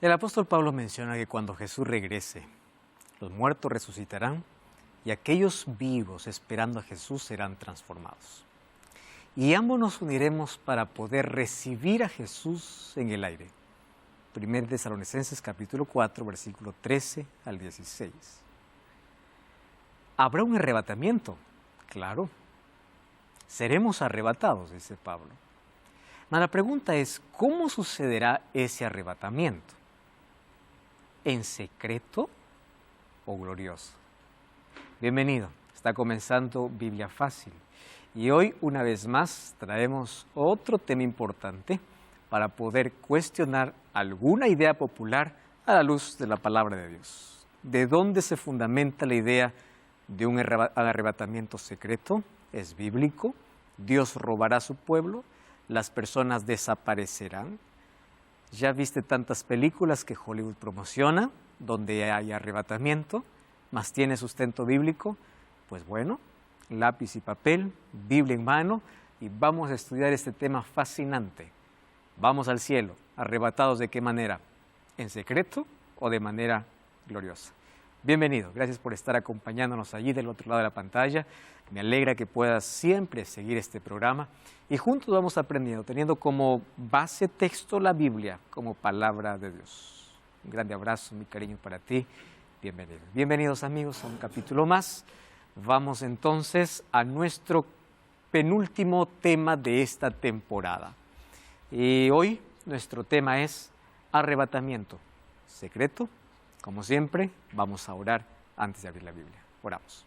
El apóstol Pablo menciona que cuando Jesús regrese, los muertos resucitarán y aquellos vivos esperando a Jesús serán transformados. Y ambos nos uniremos para poder recibir a Jesús en el aire. 1 Tesalonicenses capítulo 4, versículo 13 al 16. ¿Habrá un arrebatamiento? Claro. Seremos arrebatados, dice Pablo. Mas la pregunta es, ¿cómo sucederá ese arrebatamiento? ¿En secreto o glorioso? Bienvenido, está comenzando Biblia Fácil. Y hoy, una vez más, traemos otro tema importante para poder cuestionar alguna idea popular a la luz de la palabra de Dios. ¿De dónde se fundamenta la idea de un arrebatamiento secreto? ¿Es bíblico? ¿Dios robará a su pueblo? ¿Las personas desaparecerán? ¿Ya viste tantas películas que Hollywood promociona donde hay arrebatamiento, mas tiene sustento bíblico? Pues bueno, lápiz y papel, Biblia en mano, y vamos a estudiar este tema fascinante. Vamos al cielo, ¿arrebatados de qué manera? ¿En secreto o de manera gloriosa? Bienvenido, gracias por estar acompañándonos allí del otro lado de la pantalla. Me alegra que puedas siempre seguir este programa y juntos vamos aprendiendo, teniendo como base texto la Biblia como palabra de Dios. Un grande abrazo, mi cariño para ti. Bienvenido. Bienvenidos amigos a un capítulo más. Vamos entonces a nuestro penúltimo tema de esta temporada. Y hoy nuestro tema es arrebatamiento secreto. Como siempre, vamos a orar antes de abrir la Biblia. Oramos.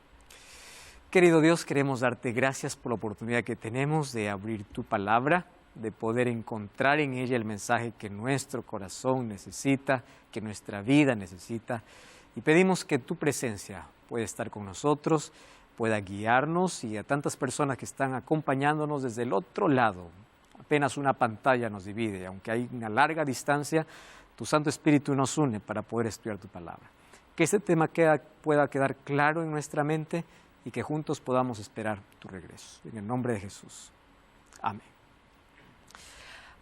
Querido Dios, queremos darte gracias por la oportunidad que tenemos de abrir tu palabra, de poder encontrar en ella el mensaje que nuestro corazón necesita, que nuestra vida necesita. Y pedimos que tu presencia pueda estar con nosotros, pueda guiarnos y a tantas personas que están acompañándonos desde el otro lado. Apenas una pantalla nos divide, aunque hay una larga distancia, tu Santo Espíritu nos une para poder estudiar tu palabra. Que este tema pueda quedar claro en nuestra mente y que juntos podamos esperar tu regreso. En el nombre de Jesús. Amén.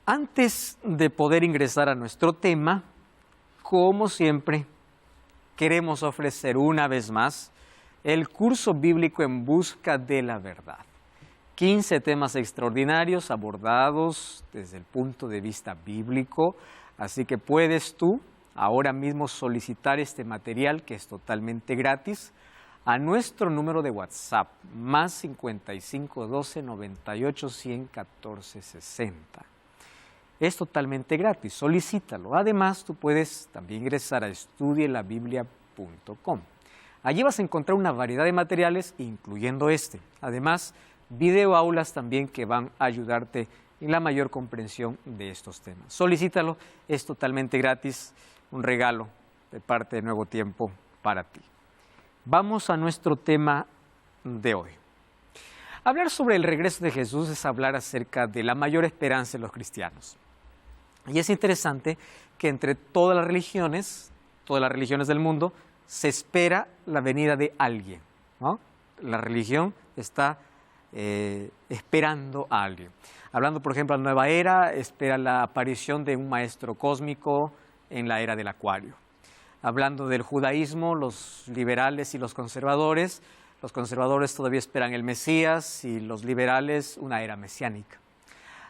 Antes de poder ingresar a nuestro tema, como siempre, queremos ofrecer una vez más el curso bíblico En Busca de la Verdad. 15 temas extraordinarios abordados desde el punto de vista bíblico. Así que puedes tú ahora mismo solicitar este material que es totalmente gratis a nuestro número de WhatsApp, más 55 12 98 100 14 60. Es totalmente gratis, solicítalo. Además, tú puedes también ingresar a estudielabiblia.com. Allí vas a encontrar una variedad de materiales, incluyendo este. Además, videoaulas también que van a ayudarte en la mayor comprensión de estos temas. Solicítalo, es totalmente gratis, un regalo de parte de Nuevo Tiempo para ti. Vamos a nuestro tema de hoy. Hablar sobre el regreso de Jesús es hablar acerca de la mayor esperanza de los cristianos. Y es interesante que entre todas las religiones del mundo, se espera la venida de alguien, ¿no? La religión está esperando a alguien. Hablando, por ejemplo, de la nueva era, espera la aparición de un maestro cósmico en la era del Acuario. Hablando del judaísmo, los liberales y los conservadores todavía esperan el Mesías y los liberales una era mesiánica.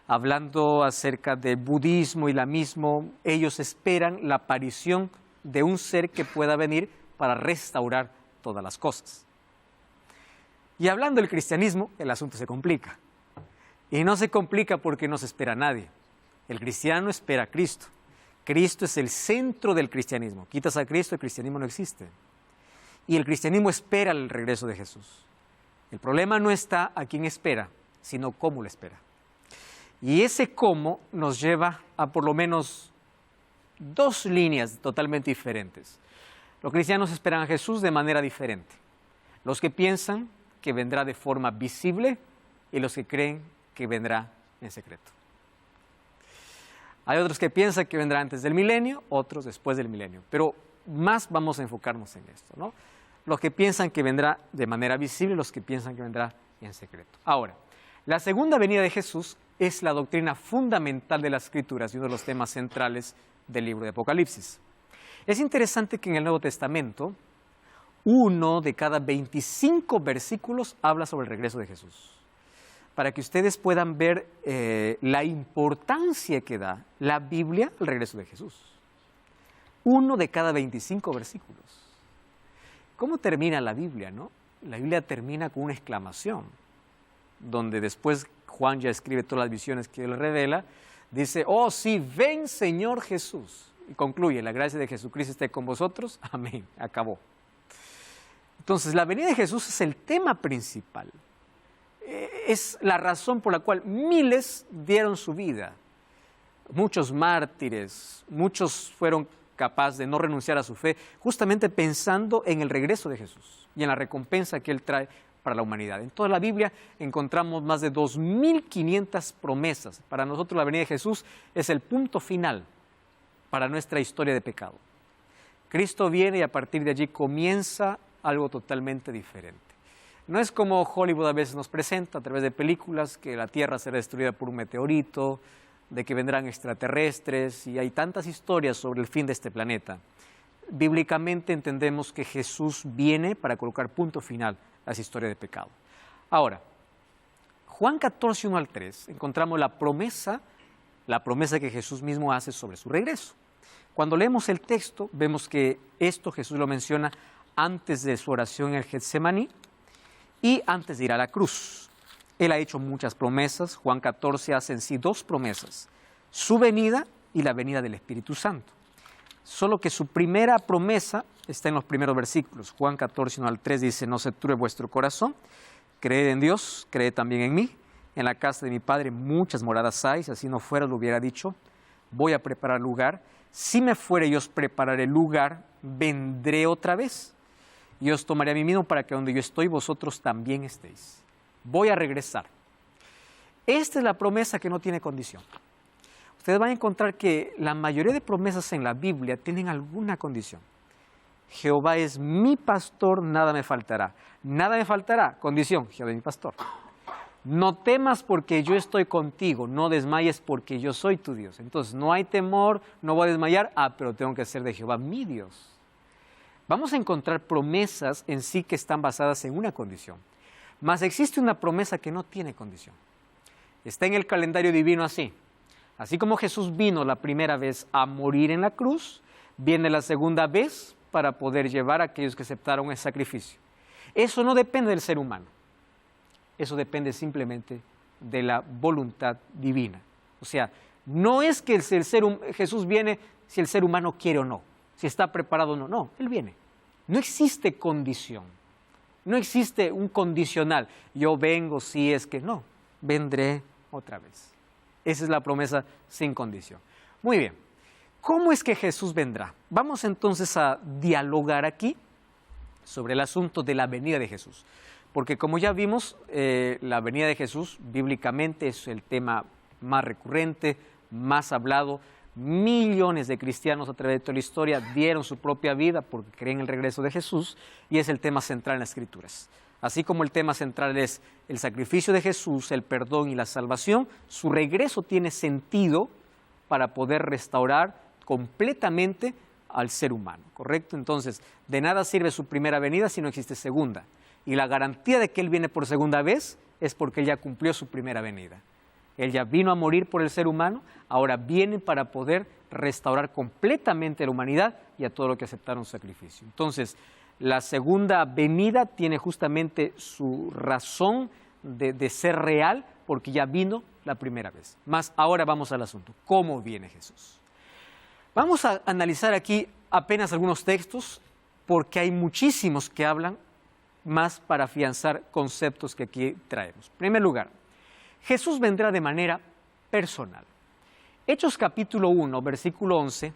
Hablando acerca del budismo y islamismo, ellos esperan la aparición de un ser que pueda venir para restaurar todas las cosas. Y hablando del cristianismo, el asunto se complica. Y no se complica porque no se espera a nadie. El cristiano espera a Cristo. Cristo es el centro del cristianismo. Quitas a Cristo, el cristianismo no existe. Y el cristianismo espera el regreso de Jesús. El problema no está a quién espera, sino cómo lo espera. Y ese cómo nos lleva a por lo menos dos líneas totalmente diferentes. Los cristianos esperan a Jesús de manera diferente. Los que piensan que vendrá de forma visible y los que creen que vendrá en secreto. Hay otros que piensan que vendrá antes del milenio, otros después del milenio. Pero más vamos a enfocarnos en esto, ¿no? Los que piensan que vendrá de manera visible, los que piensan que vendrá en secreto. Ahora, la segunda venida de Jesús es la doctrina fundamental de las Escrituras y uno de los temas centrales del libro de Apocalipsis. Es interesante que en el Nuevo Testamento, 1 de cada 25 versículos habla sobre el regreso de Jesús, para que ustedes puedan ver la importancia que da la Biblia al regreso de Jesús. 1 de cada 25 versículos. ¿Cómo termina la Biblia, no? La Biblia termina con una exclamación, donde después Juan ya escribe todas las visiones que él revela, dice, oh sí, ven Señor Jesús. Y concluye, la gracia de Jesucristo esté con vosotros. Amén. Acabó. Entonces, la venida de Jesús es el tema principal. Es la razón por la cual miles dieron su vida. Muchos mártires, muchos fueron capaces de no renunciar a su fe, justamente pensando en el regreso de Jesús y en la recompensa que Él trae para la humanidad. En toda la Biblia encontramos más de 2.500 promesas. Para nosotros la venida de Jesús es el punto final para nuestra historia de pecado. Cristo viene y a partir de allí comienza algo totalmente diferente. No es como Hollywood a veces nos presenta a través de películas, que la Tierra será destruida por un meteorito, de que vendrán extraterrestres, y hay tantas historias sobre el fin de este planeta. Bíblicamente entendemos que Jesús viene para colocar punto final a esa historia de pecado. Ahora, Juan 14, 1 al 3, encontramos la promesa que Jesús mismo hace sobre su regreso. Cuando leemos el texto, vemos que esto Jesús lo menciona antes de su oración en el Getsemaní y antes de ir a la cruz. Él ha hecho muchas promesas. Juan 14 hace en sí 2 promesas, su venida y la venida del Espíritu Santo. Solo que su primera promesa está en los primeros versículos. Juan 14, 1 al 3 dice, no se turbe vuestro corazón, creed en Dios, creed también en mí. En la casa de mi Padre muchas moradas hay, si así no fuera lo hubiera dicho, voy a preparar lugar. Si me fuere y os prepararé lugar, vendré otra vez y os tomaré a mí mismo para que donde yo estoy vosotros también estéis. Voy a regresar. Esta es la promesa que no tiene condición. Ustedes van a encontrar que la mayoría de promesas en la Biblia tienen alguna condición. Jehová es mi pastor, nada me faltará. Nada me faltará, condición, Jehová es mi pastor. No temas porque yo estoy contigo, no desmayes porque yo soy tu Dios. Entonces no hay temor, no voy a desmayar, pero tengo que ser de Jehová mi Dios. Vamos a encontrar promesas en sí que están basadas en una condición. Mas existe una promesa que no tiene condición. Está en el calendario divino así. Así como Jesús vino la primera vez a morir en la cruz, viene la segunda vez para poder llevar a aquellos que aceptaron el sacrificio. Eso no depende del ser humano. Eso depende simplemente de la voluntad divina. O sea, no es que Jesús viene si el ser humano quiere o no, si está preparado o no. No, Él viene. No existe condición. No existe un condicional. Yo vengo si es que no. Vendré otra vez. Esa es la promesa sin condición. Muy bien. ¿Cómo es que Jesús vendrá? Vamos entonces a dialogar aquí sobre el asunto de la venida de Jesús. Porque como ya vimos, la venida de Jesús bíblicamente es el tema más recurrente, más hablado. Millones de cristianos a través de toda la historia dieron su propia vida porque creen en el regreso de Jesús y es el tema central en las Escrituras. Así como el tema central es el sacrificio de Jesús, el perdón y la salvación, su regreso tiene sentido para poder restaurar completamente al ser humano, ¿correcto? Entonces, de nada sirve su primera venida si no existe segunda. Y la garantía de que Él viene por segunda vez es porque Él ya cumplió su primera venida. Él ya vino a morir por el ser humano, ahora viene para poder restaurar completamente a la humanidad y a todo lo que aceptaron su sacrificio. Entonces, la segunda venida tiene justamente su razón de ser real porque ya vino la primera vez. Mas ahora vamos al asunto. ¿Cómo viene Jesús? Vamos a analizar aquí apenas algunos textos porque hay muchísimos que hablan más para afianzar conceptos que aquí traemos. En primer lugar, Jesús vendrá de manera personal. Hechos capítulo 1, versículo 11,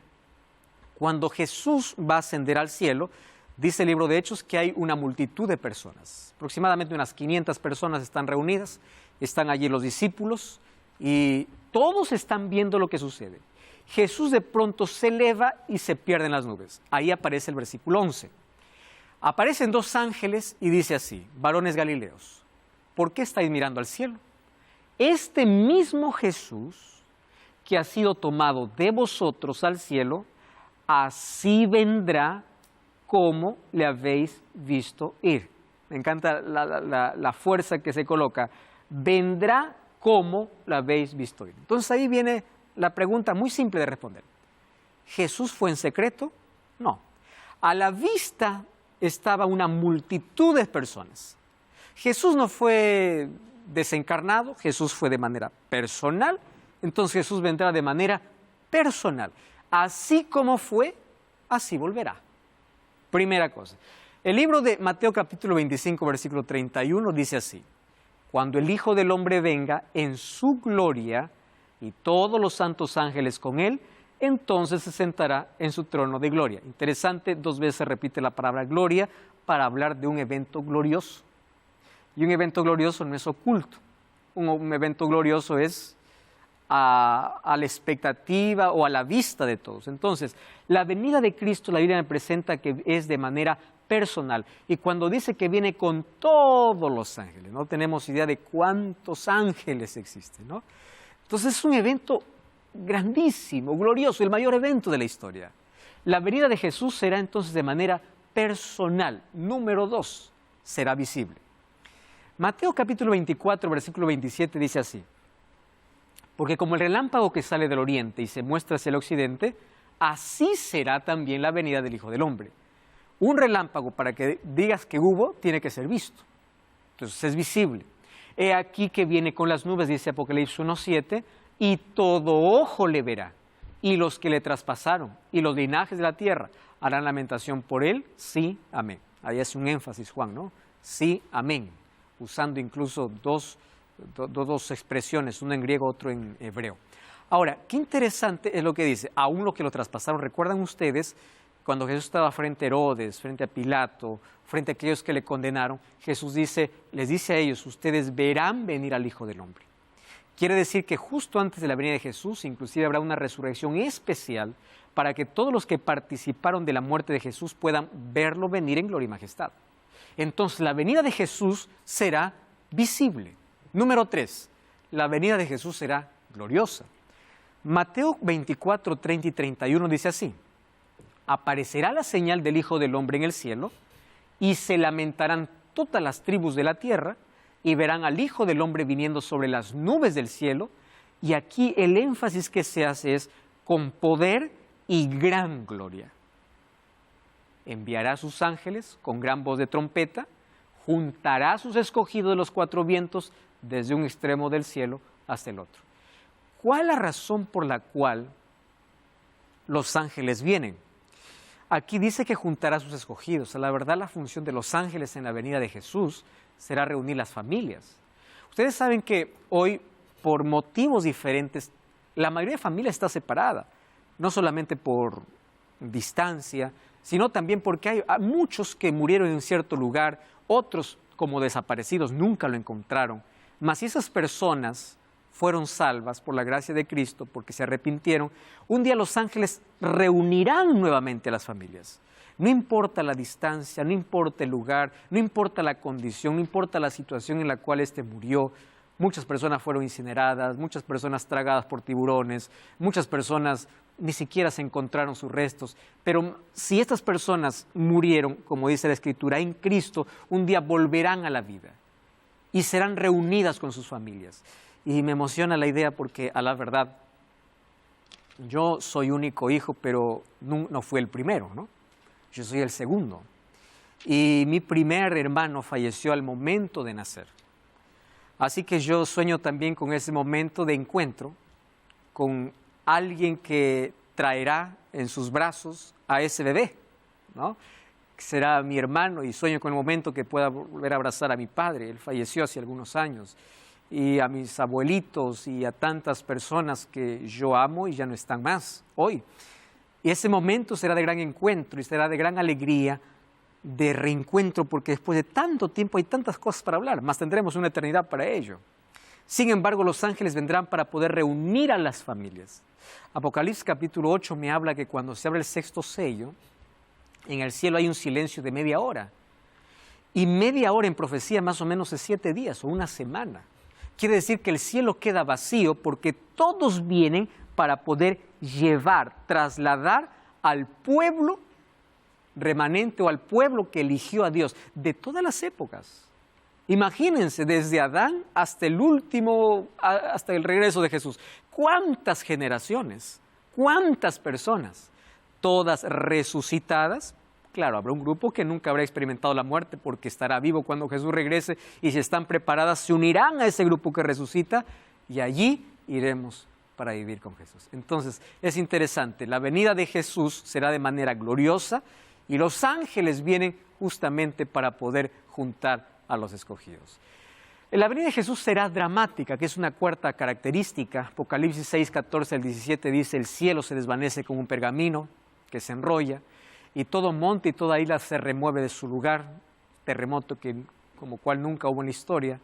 cuando Jesús va a ascender al cielo, dice el libro de Hechos que hay una multitud de personas. Aproximadamente unas 500 personas están reunidas, están allí los discípulos y todos están viendo lo que sucede. Jesús de pronto se eleva y se pierde en las nubes. Ahí aparece el versículo 11. Aparecen 2 ángeles y dice así, varones galileos, ¿por qué estáis mirando al cielo? Este mismo Jesús que ha sido tomado de vosotros al cielo, así vendrá como le habéis visto ir. Me encanta la fuerza que se coloca. Vendrá como la habéis visto ir. Entonces ahí viene la pregunta muy simple de responder. ¿Jesús fue en secreto? No. A la vista estaba una multitud de personas. Jesús no fue desencarnado, Jesús fue de manera personal, entonces Jesús vendrá de manera personal. Así como fue, así volverá. Primera cosa. El libro de Mateo capítulo 25, versículo 31 dice así: cuando el Hijo del Hombre venga en su gloria y todos los santos ángeles con él, entonces se sentará en su trono de gloria. Interesante, 2 veces se repite la palabra gloria para hablar de un evento glorioso. Y un evento glorioso no es oculto. Un evento glorioso es a la expectativa o a la vista de todos. Entonces, la venida de Cristo, la Biblia me presenta que es de manera personal. Y cuando dice que viene con todos los ángeles, no tenemos idea de cuántos ángeles existen, ¿no? Entonces es un evento grandísimo, glorioso, el mayor evento de la historia. La venida de Jesús será entonces de manera personal. Número 2, será visible. Mateo capítulo 24, versículo 27 dice así: porque como el relámpago que sale del oriente y se muestra hacia el occidente, así será también la venida del Hijo del Hombre. Un relámpago, para que digas que hubo, tiene que ser visto. Entonces es visible. He aquí que viene con las nubes, dice Apocalipsis 1:7, y todo ojo le verá, y los que le traspasaron, y los linajes de la tierra harán lamentación por él, sí, amén. Ahí hace un énfasis Juan, ¿no? Sí, amén, usando incluso dos expresiones, una en griego, otro en hebreo. Ahora, qué interesante es lo que dice, aún los que lo traspasaron. ¿Recuerdan ustedes cuando Jesús estaba frente a Herodes, frente a Pilato, frente a aquellos que le condenaron? Jesús les dice a ellos: ustedes verán venir al Hijo del Hombre. Quiere decir que justo antes de la venida de Jesús, inclusive habrá una resurrección especial para que todos los que participaron de la muerte de Jesús puedan verlo venir en gloria y majestad. Entonces, la venida de Jesús será visible. Número 3, la venida de Jesús será gloriosa. Mateo 24, 30 y 31 dice así: aparecerá la señal del Hijo del Hombre en el cielo, y se lamentarán todas las tribus de la tierra, y verán al Hijo del Hombre viniendo sobre las nubes del cielo. Y aquí el énfasis que se hace es con poder y gran gloria. Enviará a sus ángeles con gran voz de trompeta, juntará a sus escogidos de los 4 vientos desde un extremo del cielo hasta el otro. ¿Cuál es la razón por la cual los ángeles vienen? Aquí dice que juntará a sus escogidos. La verdad, la función de los ángeles en la venida de Jesús será reunir las familias. Ustedes saben que hoy, por motivos diferentes, la mayoría de familias está separada, no solamente por distancia, sino también porque hay muchos que murieron en cierto lugar, otros como desaparecidos, nunca lo encontraron. Mas si esas personas fueron salvas por la gracia de Cristo, porque se arrepintieron, un día los ángeles reunirán nuevamente a las familias. No importa la distancia, no importa el lugar, no importa la condición, no importa la situación en la cual éste murió. Muchas personas fueron incineradas, muchas personas tragadas por tiburones, muchas personas ni siquiera se encontraron sus restos. Pero si estas personas murieron, como dice la Escritura, en Cristo, un día volverán a la vida y serán reunidas con sus familias. Y me emociona la idea porque, a la verdad, yo soy único hijo, pero no fui el primero, ¿no? Yo soy el segundo. Y mi primer hermano falleció al momento de nacer. Así que yo sueño también con ese momento de encuentro con alguien que traerá en sus brazos a ese bebé, ¿no? Será mi hermano, y sueño con el momento que pueda volver a abrazar a mi padre. Él falleció hace algunos años. Y a mis abuelitos y a tantas personas que yo amo y ya no están más hoy. Y ese momento será de gran encuentro y será de gran alegría, de reencuentro, porque después de tanto tiempo hay tantas cosas para hablar, más tendremos una eternidad para ello. Sin embargo, los ángeles vendrán para poder reunir a las familias. Apocalipsis capítulo 8 me habla que cuando se abre el 6º sello, en el cielo hay un silencio de media hora. Y media hora en profecía más o menos es 7 días o una semana. Quiere decir que el cielo queda vacío porque todos vienen para poder llevar, trasladar al pueblo remanente o al pueblo que eligió a Dios de todas las épocas. Imagínense, desde Adán hasta el último, hasta el regreso de Jesús. ¿Cuántas generaciones? ¿Cuántas personas? Todas resucitadas. Claro, habrá un grupo que nunca habrá experimentado la muerte porque estará vivo cuando Jesús regrese, y si están preparadas se unirán a ese grupo que resucita y allí iremos para vivir con Jesús. Entonces, es interesante, la venida de Jesús será de manera gloriosa y los ángeles vienen justamente para poder juntar a los escogidos. La venida de Jesús será dramática, que es una cuarta característica. Apocalipsis 6, 14 al 17 dice: el cielo se desvanece como un pergamino que se enrolla, y todo monte y toda isla se remueve de su lugar, terremoto como cual nunca hubo en la historia.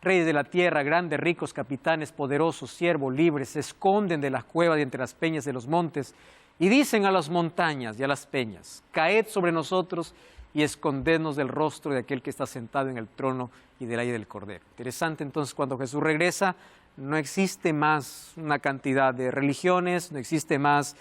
Reyes de la tierra, grandes, ricos, capitanes, poderosos, siervos, libres, se esconden de las cuevas y entre las peñas de los montes, y dicen a las montañas y a las peñas: caed sobre nosotros y escondednos del rostro de aquel que está sentado en el trono y del aire del Cordero. Interesante, entonces, cuando Jesús regresa, no existe más una cantidad de religiones, no existe más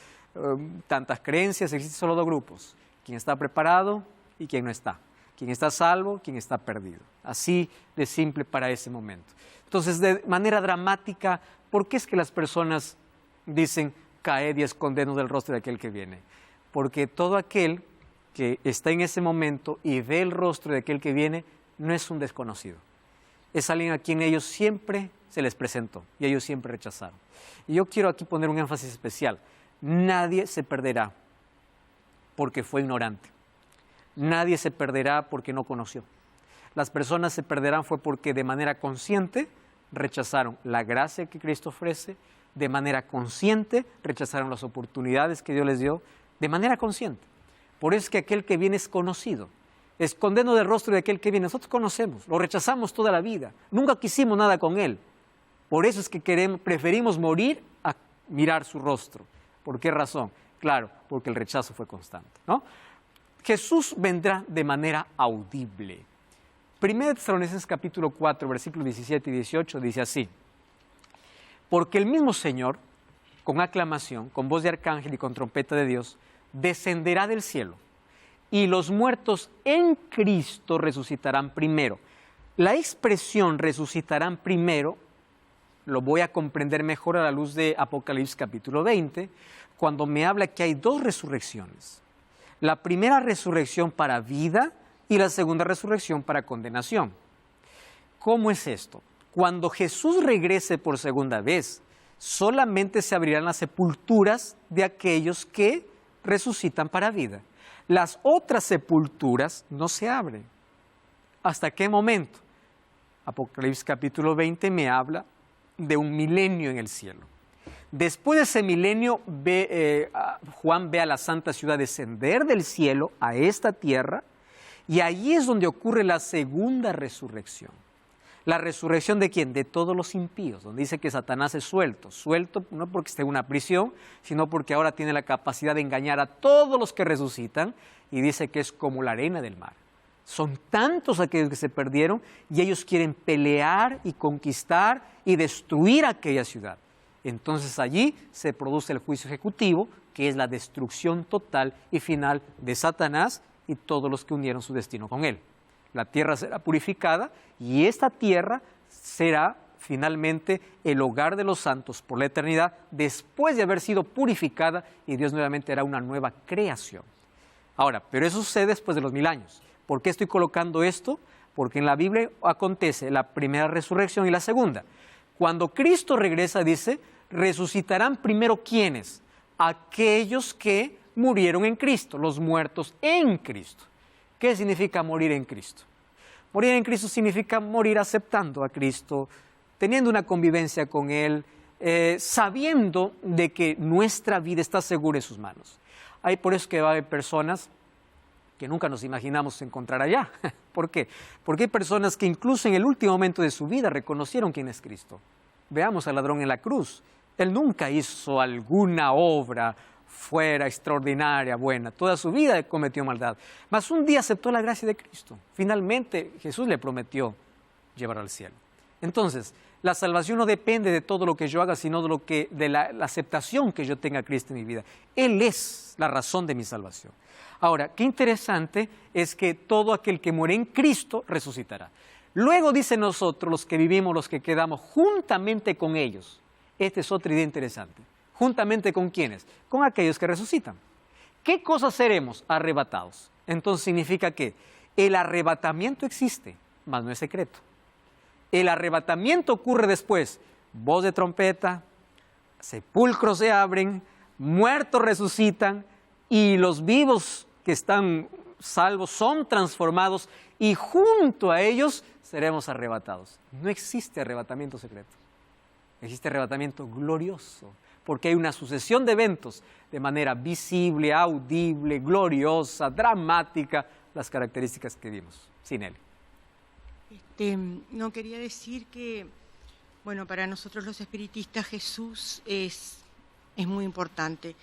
tantas creencias, existen solo dos grupos: quien está preparado y quien no está, quien está salvo, quien está perdido. Así de simple para ese momento. Entonces, de manera dramática, ¿por qué es que las personas dicen caed y escondednos del rostro de aquel que viene? Porque todo aquel que está en ese momento y ve el rostro de aquel que viene no es un desconocido, es alguien a quien ellos siempre se les presentó y ellos siempre rechazaron. Y yo quiero aquí poner un énfasis especial: nadie se perderá porque fue ignorante, nadie se perderá porque no conoció. Las personas se perderán fue porque de manera consciente rechazaron la gracia que Cristo ofrece, de manera consciente rechazaron las oportunidades que Dios les dio, de manera consciente. Por eso es que aquel que viene es conocido. Escondernos del rostro de aquel que viene, nosotros conocemos, lo rechazamos toda la vida, nunca quisimos nada con él. Por eso es que preferimos morir a mirar su rostro. ¿Por qué razón? Claro, porque el rechazo fue constante, ¿no? Jesús vendrá de manera audible. 1 Tesalonicenses capítulo 4, versículos 17 y 18 dice así: porque el mismo Señor, con aclamación, con voz de arcángel y con trompeta de Dios, descenderá del cielo, y los muertos en Cristo resucitarán primero. La expresión resucitarán primero lo voy a comprender mejor a la luz de Apocalipsis capítulo 20, cuando me habla que hay dos resurrecciones. La primera resurrección para vida y la segunda resurrección para condenación. ¿Cómo es esto? Cuando Jesús regrese por segunda vez, solamente se abrirán las sepulturas de aquellos que resucitan para vida. Las otras sepulturas no se abren. ¿Hasta qué momento? Apocalipsis capítulo 20 me habla de un milenio en el cielo. Después de ese milenio, Juan ve a la santa ciudad descender del cielo a esta tierra, y allí es donde ocurre la segunda resurrección. ¿La resurrección de quién? De todos los impíos, donde dice que Satanás es suelto. Suelto no porque esté en una prisión, sino porque ahora tiene la capacidad de engañar a todos los que resucitan, y dice que es como la arena del mar. Son tantos aquellos que se perdieron y ellos quieren pelear y conquistar y destruir aquella ciudad. Entonces allí se produce el juicio ejecutivo, que es la destrucción total y final de Satanás y todos los que unieron su destino con él. La tierra será purificada y esta tierra será finalmente el hogar de los santos por la eternidad, después de haber sido purificada, y Dios nuevamente hará una nueva creación. Ahora, pero eso sucede después de los 1000 años. ¿Por qué estoy colocando esto? Porque en la Biblia acontece la primera resurrección y la segunda. Cuando Cristo regresa, dice, resucitarán primero ¿quiénes? Aquellos que murieron en Cristo, los muertos en Cristo. ¿Qué significa morir en Cristo? Morir en Cristo significa morir aceptando a Cristo, teniendo una convivencia con Él, sabiendo de que nuestra vida está segura en sus manos. Hay por eso que va a haber personas que nunca nos imaginamos encontrar allá. ¿Por qué? Porque hay personas que incluso en el último momento de su vida reconocieron quién es Cristo. Veamos al ladrón en la cruz. Él nunca hizo alguna obra fuera extraordinaria, buena. Toda su vida cometió maldad. Mas un día aceptó la gracia de Cristo. Finalmente Jesús le prometió llevarlo al cielo. Entonces, La salvación no depende de todo lo que yo haga, sino de la aceptación que yo tenga a Cristo en mi vida. Él es la razón de mi salvación. Ahora, qué interesante es que todo aquel que muere en Cristo resucitará. Luego dice nosotros, los que vivimos, los que quedamos, juntamente con ellos. Esta es otra idea interesante. ¿Juntamente con quiénes? Con aquellos que resucitan. ¿Qué cosas seremos? Arrebatados. Entonces significa que el arrebatamiento existe, mas no es secreto. El arrebatamiento ocurre después. Voz de trompeta, sepulcros se abren, muertos resucitan y los vivos que están salvos son transformados y junto a ellos seremos arrebatados. No existe arrebatamiento secreto. Existe arrebatamiento glorioso, porque hay una sucesión de eventos de manera visible, audible, gloriosa, dramática, las características que vimos. Sin él. No, quería decir que, bueno, para nosotros los espiritistas Jesús es muy importante.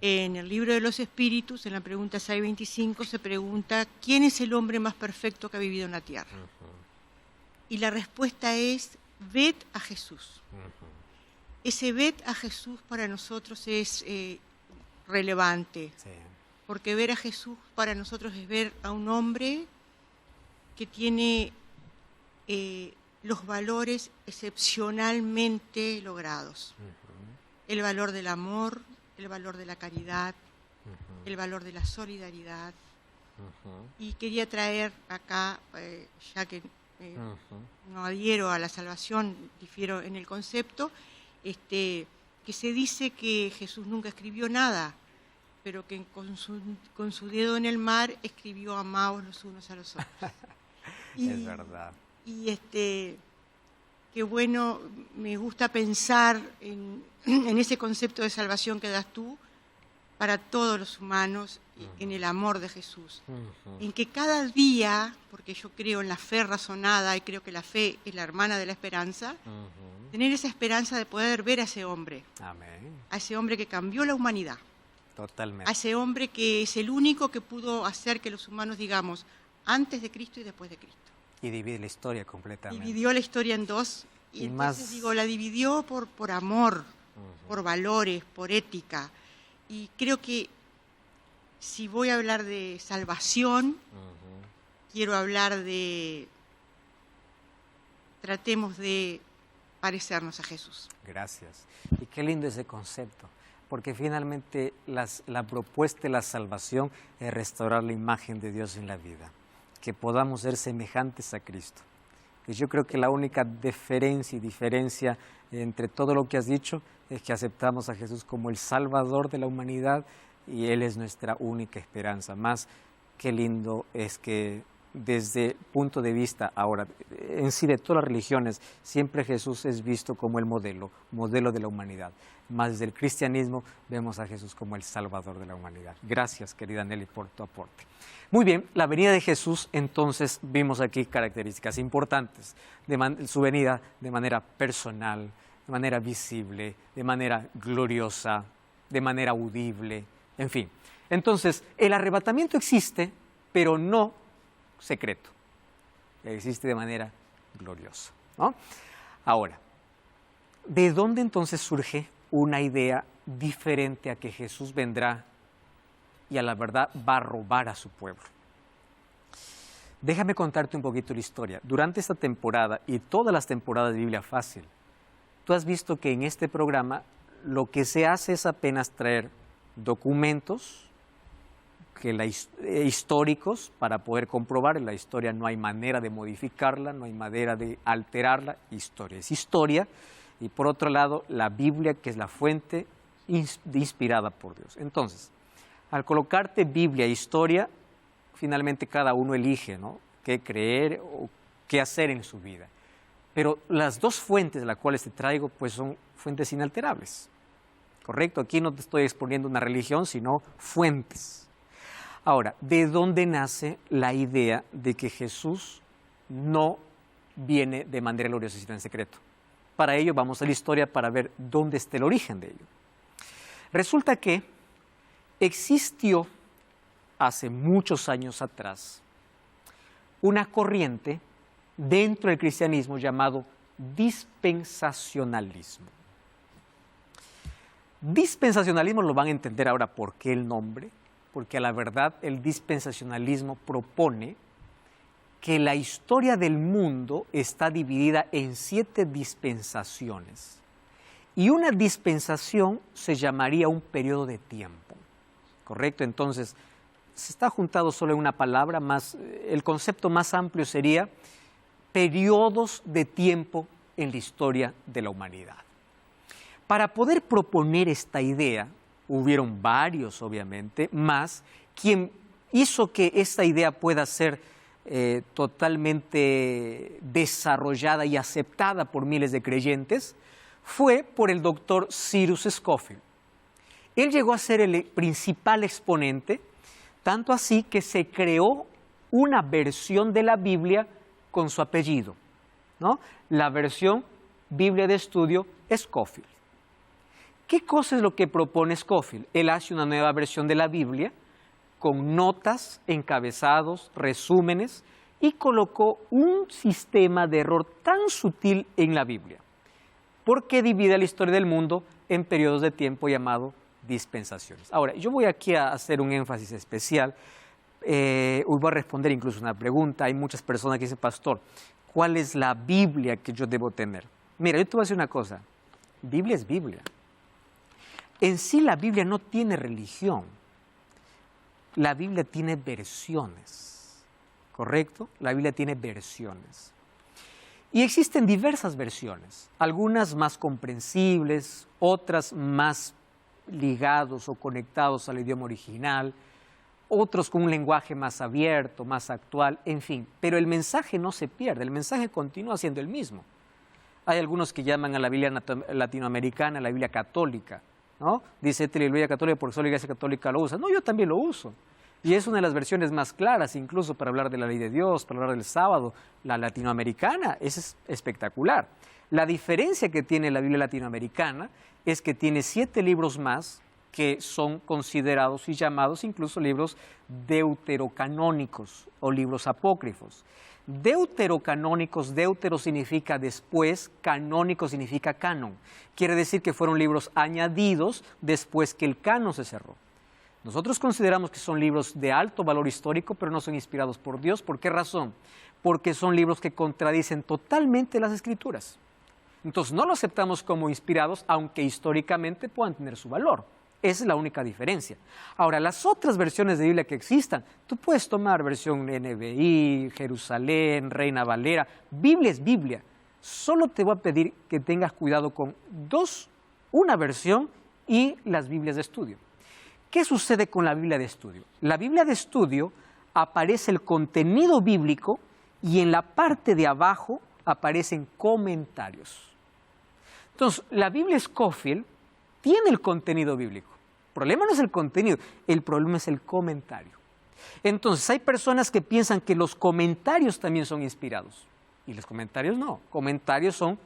En el libro de los espíritus, en la pregunta 625, se pregunta ¿quién es el hombre más perfecto que ha vivido en la tierra? Y la respuesta es ved a Jesús. Ese ved a Jesús para nosotros es relevante, sí. Porque ver a Jesús para nosotros es ver a un hombre que tiene los valores excepcionalmente logrados. El valor del amor, el valor de la caridad, el valor de la solidaridad. Y quería traer acá, ya que no adhiero a la salvación, difiero en el concepto, que se dice que Jesús nunca escribió nada, pero que con su dedo en el mar escribió amaos los unos a los otros. Es verdad. Y qué bueno, me gusta pensar en ese concepto de salvación que das tú para todos los humanos, en el amor de Jesús. En que cada día, porque yo creo en la fe razonada y creo que la fe es la hermana de la esperanza, tener esa esperanza de poder ver a ese hombre. Amén. A ese hombre que cambió la humanidad. Totalmente. A ese hombre que es el único que pudo hacer que los humanos digamos antes de Cristo y después de Cristo. Y divide la historia completamente. Dividió la historia en dos. Y entonces la dividió por amor, por valores, por ética. Y creo que si voy a hablar de salvación, quiero hablar de tratemos de parecernos a Jesús. Gracias. Y qué lindo ese concepto, porque finalmente la propuesta de la salvación es restaurar la imagen de Dios en la vida, que podamos ser semejantes a Cristo. Y yo creo que la única diferencia entre todo lo que has dicho es que aceptamos a Jesús como el Salvador de la humanidad y Él es nuestra única esperanza. Más qué lindo es que desde el punto de vista ahora, en sí de todas las religiones, siempre Jesús es visto como el modelo de la humanidad. Más desde el cristianismo vemos a Jesús como el Salvador de la humanidad. Gracias, querida Nelly, por tu aporte. Muy bien, la venida de Jesús, entonces, vimos aquí características importantes. Su venida de manera personal, de manera visible, de manera gloriosa, de manera audible, en fin. Entonces, el arrebatamiento existe, pero no secreto. Existe de manera gloriosa, ¿no? Ahora, ¿de dónde entonces surge una idea diferente a que Jesús vendrá y a la verdad va a robar a su pueblo? Déjame contarte un poquito la historia. Durante esta temporada y todas las temporadas de Biblia Fácil, tú has visto que en este programa lo que se hace es apenas traer documentos históricos para poder comprobar. En la historia no hay manera de modificarla, no hay manera de alterarla. Historia es historia. Y por otro lado, la Biblia, que es la fuente inspirada por Dios. Entonces, al colocarte Biblia e historia, finalmente cada uno elige, ¿no?, qué creer o qué hacer en su vida. Pero las dos fuentes de las cuales te traigo, pues son fuentes inalterables. ¿Correcto? Aquí no te estoy exponiendo una religión, sino fuentes. Ahora, ¿de dónde nace la idea de que Jesús no viene de manera gloriosa, sino en secreto? Para ello vamos a la historia para ver dónde está el origen de ello. Resulta que existió hace muchos años atrás una corriente dentro del cristianismo llamado dispensacionalismo. Dispensacionalismo lo van a entender ahora por qué el nombre, porque a la verdad el dispensacionalismo propone que la historia del mundo está dividida en 7 dispensaciones. Y una dispensación se llamaría un periodo de tiempo, ¿correcto? Entonces, se está juntado solo en una palabra, el concepto más amplio sería periodos de tiempo en la historia de la humanidad. Para poder proponer esta idea, hubieron varios, obviamente, más. Quien hizo que esta idea pueda ser totalmente desarrollada y aceptada por miles de creyentes fue por el doctor Cyrus Scofield. Él llegó a ser el principal exponente, tanto así que se creó una versión de la Biblia con su apellido, ¿no? La versión Biblia de Estudio Scofield. ¿Qué cosa es lo que propone Scofield? Él hace una nueva versión de la Biblia con notas, encabezados, resúmenes y colocó un sistema de error tan sutil en la Biblia, porque divide la historia del mundo en periodos de tiempo llamado dispensaciones. Ahora, yo voy aquí a hacer un énfasis especial. Voy a responder incluso una pregunta. Hay muchas personas que dicen, pastor, ¿cuál es la Biblia que yo debo tener? Mira, yo te voy a decir una cosa. Biblia es Biblia. En sí la Biblia no tiene religión. La Biblia tiene versiones, ¿correcto? La Biblia tiene versiones. Y existen diversas versiones, algunas más comprensibles, otras más ligados o conectados al idioma original, otros con un lenguaje más abierto, más actual, en fin. Pero el mensaje no se pierde, el mensaje continúa siendo el mismo. Hay algunos que llaman a la Biblia latinoamericana la Biblia católica, ¿no? Dice la Biblia católica porque solo la Iglesia Católica lo usa. No, yo también lo uso. Y es una de las versiones más claras, incluso para hablar de la ley de Dios, para hablar del sábado. La latinoamericana es espectacular. La diferencia que tiene la Biblia latinoamericana es que tiene 7 libros más que son considerados y llamados incluso libros deuterocanónicos o libros apócrifos. Deuterocanónicos, deutero significa después, canónico significa canon. Quiere decir que fueron libros añadidos después que el canon se cerró. Nosotros consideramos que son libros de alto valor histórico, pero no son inspirados por Dios. ¿Por qué razón? Porque son libros que contradicen totalmente las Escrituras. Entonces no los aceptamos como inspirados, aunque históricamente puedan tener su valor. Esa es la única diferencia. Ahora, las otras versiones de Biblia que existan, tú puedes tomar versión NBI, Jerusalén, Reina Valera. Biblia es Biblia. Solo te voy a pedir que tengas cuidado con una versión y las Biblias de estudio. ¿Qué sucede con la Biblia de estudio? La Biblia de estudio aparece el contenido bíblico y en la parte de abajo aparecen comentarios. Entonces, la Biblia Scofield tiene el contenido bíblico. El problema no es el contenido, el problema es el comentario. Entonces, hay personas que piensan que los comentarios también son inspirados. Y los comentarios no. Comentarios son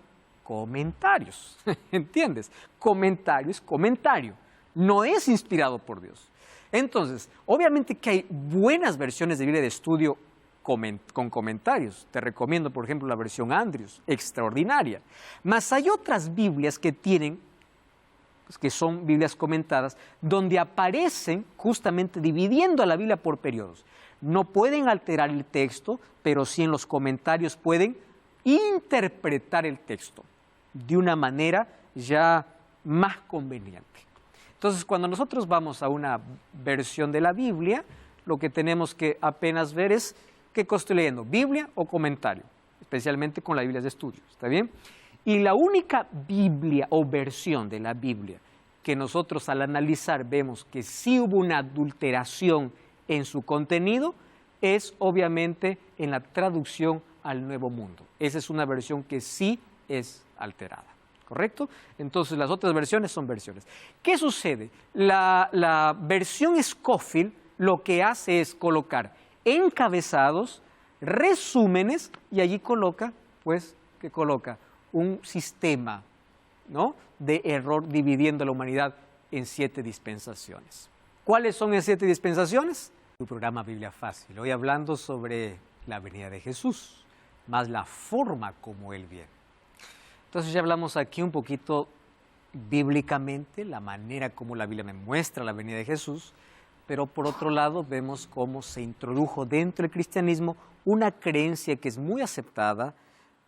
comentarios. ¿Entiendes? Comentario es comentario. No es inspirado por Dios. Entonces, obviamente que hay buenas versiones de Biblia de estudio con comentarios. Te recomiendo, por ejemplo, la versión Andrews, extraordinaria. Mas hay otras Biblias que tienen, que son Biblias comentadas, donde aparecen justamente dividiendo a la Biblia por periodos. No pueden alterar el texto, pero sí en los comentarios pueden interpretar el texto de una manera ya más conveniente. Entonces, cuando nosotros vamos a una versión de la Biblia, lo que tenemos que apenas ver es qué cosa estoy leyendo, Biblia o comentario, especialmente con las Biblias de estudio, ¿está bien? Y la única Biblia o versión de la Biblia que nosotros al analizar vemos que sí hubo una adulteración en su contenido es obviamente en la traducción al Nuevo Mundo. Esa es una versión que sí es alterada. ¿Correcto? Entonces las otras versiones son versiones. ¿Qué sucede? La versión Scofield lo que hace es colocar encabezados, resúmenes y allí coloca, pues, ¿qué coloca? Un sistema, ¿no?, de error dividiendo a la humanidad en 7 dispensaciones. ¿Cuáles son esas 7 dispensaciones? Tu programa Biblia Fácil. Hoy hablando sobre la venida de Jesús, más la forma como Él viene. Entonces ya hablamos aquí un poquito bíblicamente, la manera como la Biblia me muestra la venida de Jesús, pero por otro lado vemos cómo se introdujo dentro del cristianismo una creencia que es muy aceptada,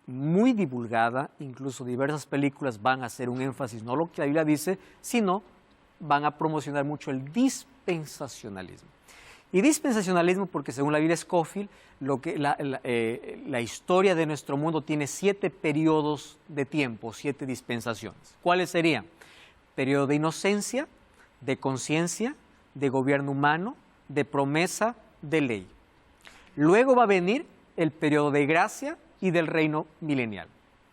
muy divulgada, incluso diversas películas van a hacer un énfasis, no lo que la Biblia dice, sino van a promocionar mucho el dispensacionalismo. Y dispensacionalismo porque según la Biblia Scofield, la historia de nuestro mundo tiene 7 periodos de tiempo, 7 dispensaciones. ¿Cuáles serían? Periodo de inocencia, de conciencia, de gobierno humano, de promesa, de ley. Luego va a venir el periodo de gracia y del reino milenial.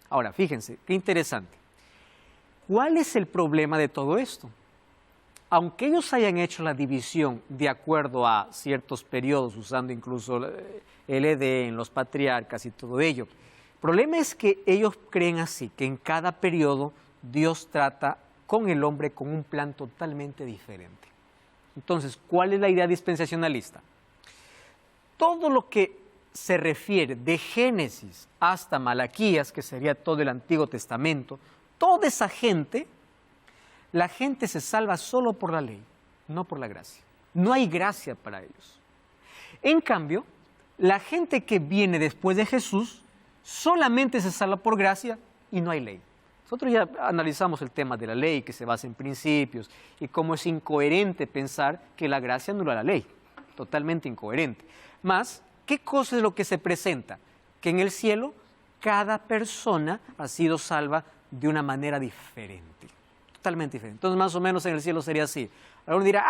Ahora, fíjense, qué interesante. ¿Cuál es el problema de todo esto? Aunque ellos hayan hecho la división de acuerdo a ciertos periodos, usando incluso el Edén, los patriarcas y todo ello, el problema es que ellos creen así, que en cada periodo Dios trata con el hombre con un plan totalmente diferente. Entonces, ¿cuál es la idea dispensacionalista? Todo lo que se refiere de Génesis hasta Malaquías, que sería todo el Antiguo Testamento, toda esa gente, la gente se salva solo por la ley, no por la gracia. No hay gracia para ellos. En cambio, la gente que viene después de Jesús solamente se salva por gracia y no hay ley. Nosotros ya analizamos el tema de la ley, que se basa en principios, y cómo es incoherente pensar que la gracia anula la ley. Totalmente incoherente. Más, ¿qué cosa es lo que se presenta? Que en el cielo cada persona ha sido salva de una manera diferente. Totalmente diferente. Entonces, más o menos en el cielo sería así. Algunos dirán,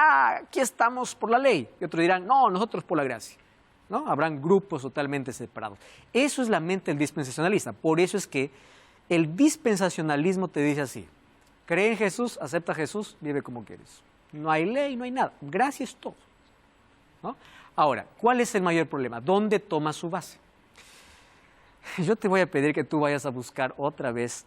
aquí estamos por la ley. Y otros dirán, no, nosotros por la gracia. ¿No? Habrán grupos totalmente separados. Eso es la mente del dispensacionalista. Por eso es que el dispensacionalismo te dice así: cree en Jesús, acepta a Jesús, vive como quieres. No hay ley, no hay nada. Gracia es todo. ¿No? Ahora, ¿cuál es el mayor problema? ¿Dónde toma su base? Yo te voy a pedir que tú vayas a buscar otra vez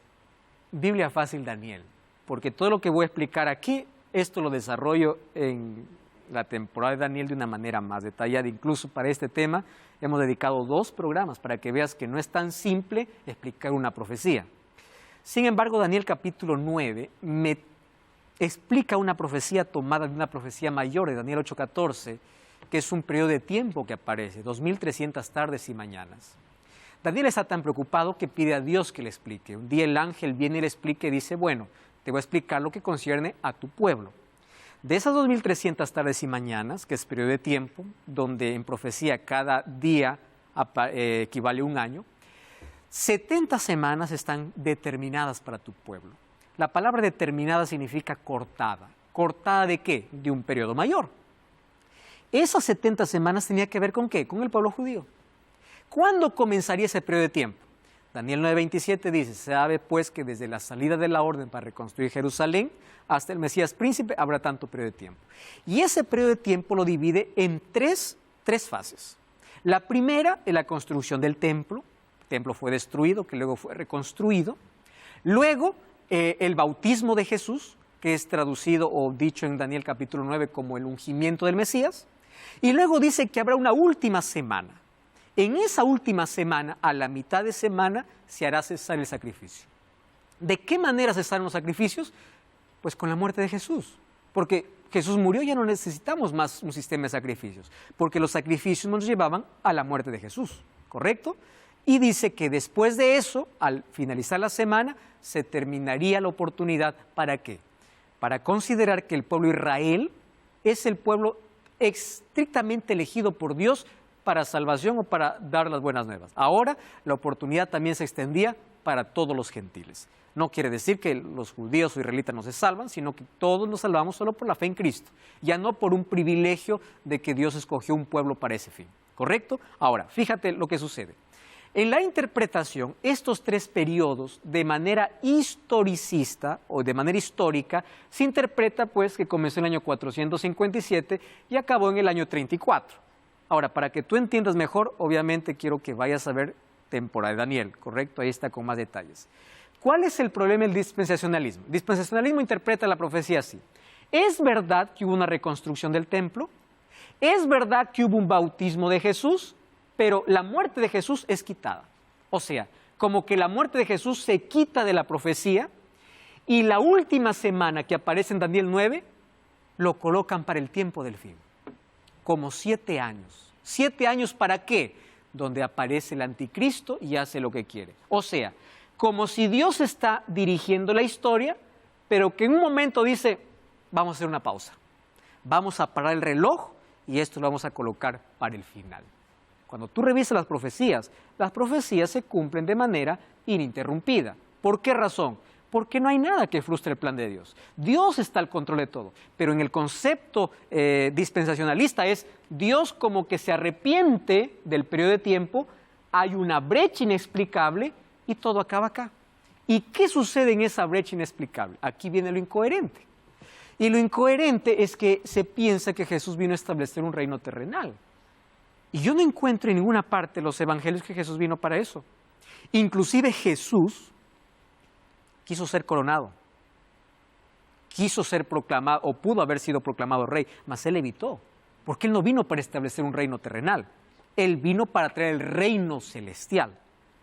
Biblia Fácil Daniel, porque todo lo que voy a explicar aquí, esto lo desarrollo en la temporada de Daniel de una manera más detallada. Incluso para este tema hemos dedicado 2 programas para que veas que no es tan simple explicar una profecía. Sin embargo, Daniel capítulo 9 me explica una profecía tomada de una profecía mayor, de Daniel 8:14, que es un periodo de tiempo que aparece, 2300 tardes y mañanas. Daniel está tan preocupado que pide a Dios que le explique. Un día el ángel viene y le explica y dice, bueno, te voy a explicar lo que concierne a tu pueblo. De esas 2300 tardes y mañanas, que es periodo de tiempo, donde en profecía cada día equivale a un año, 70 semanas están determinadas para tu pueblo. La palabra determinada significa cortada. ¿Cortada de qué? De un periodo mayor. Esas 70 semanas tenía que ver ¿con qué? Con el pueblo judío. ¿Cuándo comenzaría ese periodo de tiempo? Daniel 9:27 dice, sabe pues que desde la salida de la orden para reconstruir Jerusalén hasta el Mesías príncipe habrá tanto periodo de tiempo. Y ese periodo de tiempo lo divide en tres fases. La primera es la construcción del templo. El templo fue destruido, que luego fue reconstruido. Luego, el bautismo de Jesús, que es traducido o dicho en Daniel capítulo 9 como el ungimiento del Mesías. Y luego dice que habrá una última semana. En esa última semana, a la mitad de semana, se hará cesar el sacrificio. ¿De qué manera cesaron los sacrificios? Pues con la muerte de Jesús. Porque Jesús murió, ya no necesitamos más un sistema de sacrificios. Porque los sacrificios nos llevaban a la muerte de Jesús, ¿correcto? Y dice que después de eso, al finalizar la semana, se terminaría la oportunidad, ¿para qué? Para considerar que el pueblo de Israel es el pueblo estrictamente elegido por Dios para salvación o para dar las buenas nuevas. Ahora la oportunidad también se extendía para todos los gentiles. No quiere decir que los judíos o israelitas no se salvan, sino que todos nos salvamos solo por la fe en Cristo, ya no por un privilegio de que Dios escogió un pueblo para ese fin. ¿Correcto? Ahora, fíjate lo que sucede. En la interpretación, estos 3 periodos, de manera historicista o de manera histórica, se interpreta pues que comenzó en el año 457 y acabó en el año 34. Ahora, para que tú entiendas mejor, obviamente quiero que vayas a ver temporada de Daniel, ¿correcto? Ahí está con más detalles. ¿Cuál es el problema del dispensacionalismo? El dispensacionalismo interpreta la profecía así. ¿Es verdad que hubo una reconstrucción del templo? ¿Es verdad que hubo un bautismo de Jesús? Pero la muerte de Jesús es quitada. O sea, como que la muerte de Jesús se quita de la profecía y la última semana que aparece en Daniel 9 lo colocan para el tiempo del fin, como 7 años. ¿7 años para qué? Donde aparece el anticristo y hace lo que quiere. O sea, como si Dios está dirigiendo la historia, pero que en un momento dice, vamos a hacer una pausa, vamos a parar el reloj y esto lo vamos a colocar para el final. Cuando tú revisas las profecías se cumplen de manera ininterrumpida. ¿Por qué razón? Porque no hay nada que frustre el plan de Dios. Dios está al control de todo, pero en el concepto dispensacionalista es Dios como que se arrepiente del periodo de tiempo, hay una brecha inexplicable y todo acaba acá. ¿Y qué sucede en esa brecha inexplicable? Aquí viene lo incoherente. Y lo incoherente es que se piensa que Jesús vino a establecer un reino terrenal. Y yo no encuentro en ninguna parte los evangelios que Jesús vino para eso. Inclusive Jesús quiso ser coronado, quiso ser proclamado o pudo haber sido proclamado rey, mas él evitó, porque él no vino para establecer un reino terrenal, él vino para traer el reino celestial.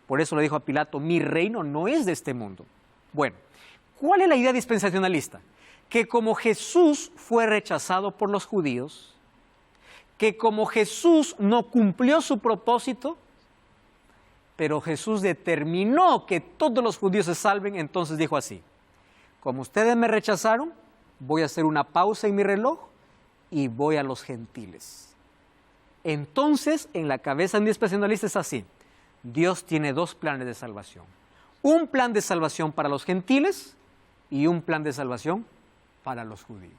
Por eso le dijo a Pilato, mi reino no es de este mundo. Bueno, ¿cuál es la idea dispensacionalista? Que como Jesús fue rechazado por los judíos, que como Jesús no cumplió su propósito, pero Jesús determinó que todos los judíos se salven, entonces dijo así, como ustedes me rechazaron, voy a hacer una pausa en mi reloj y voy a los gentiles. Entonces, en la cabeza dispensacionalista es así, Dios tiene 2 planes de salvación, un plan de salvación para los gentiles y un plan de salvación para los judíos.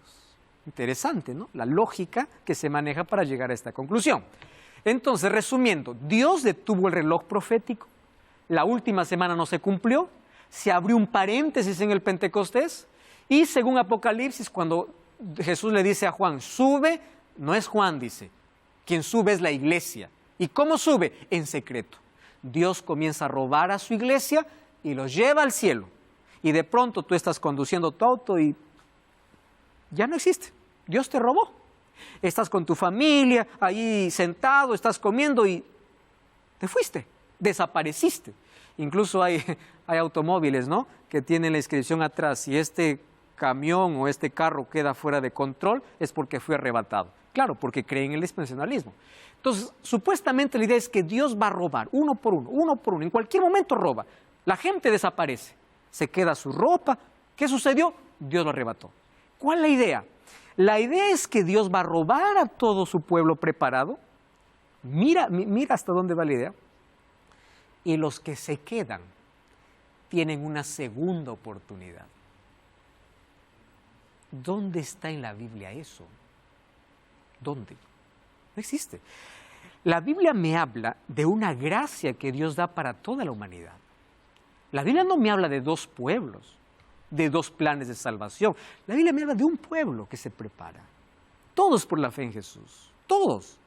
Interesante, ¿no? La lógica que se maneja para llegar a esta conclusión. Entonces, resumiendo, Dios detuvo el reloj profético, la última semana no se cumplió, se abrió un paréntesis en el Pentecostés y según Apocalipsis, cuando Jesús le dice a Juan, sube, no es Juan, dice, quien sube es la iglesia. ¿Y cómo sube? En secreto. Dios comienza a robar a su iglesia y los lleva al cielo. Y de pronto tú estás conduciendo tu auto y ya no existe. Dios te robó. Estás con tu familia, ahí sentado, estás comiendo y te fuiste, desapareciste. Incluso hay automóviles, ¿no?, que tienen la inscripción atrás, si este camión o este carro queda fuera de control es porque fue arrebatado. Claro, porque creen en el dispensacionalismo. Entonces, supuestamente la idea es que Dios va a robar uno por uno, en cualquier momento roba. La gente desaparece, se queda su ropa. ¿Qué sucedió? Dios lo arrebató. ¿Cuál es la idea? La idea es que Dios va a robar a todo su pueblo preparado. Mira hasta dónde va la idea. Y los que se quedan tienen una segunda oportunidad. ¿Dónde está en la Biblia eso? ¿Dónde? No existe. La Biblia me habla de una gracia que Dios da para toda la humanidad. La Biblia no me habla de 2 pueblos, de 2 planes de salvación. La Biblia me habla de un pueblo que se prepara. Todos por la fe en Jesús. Todos.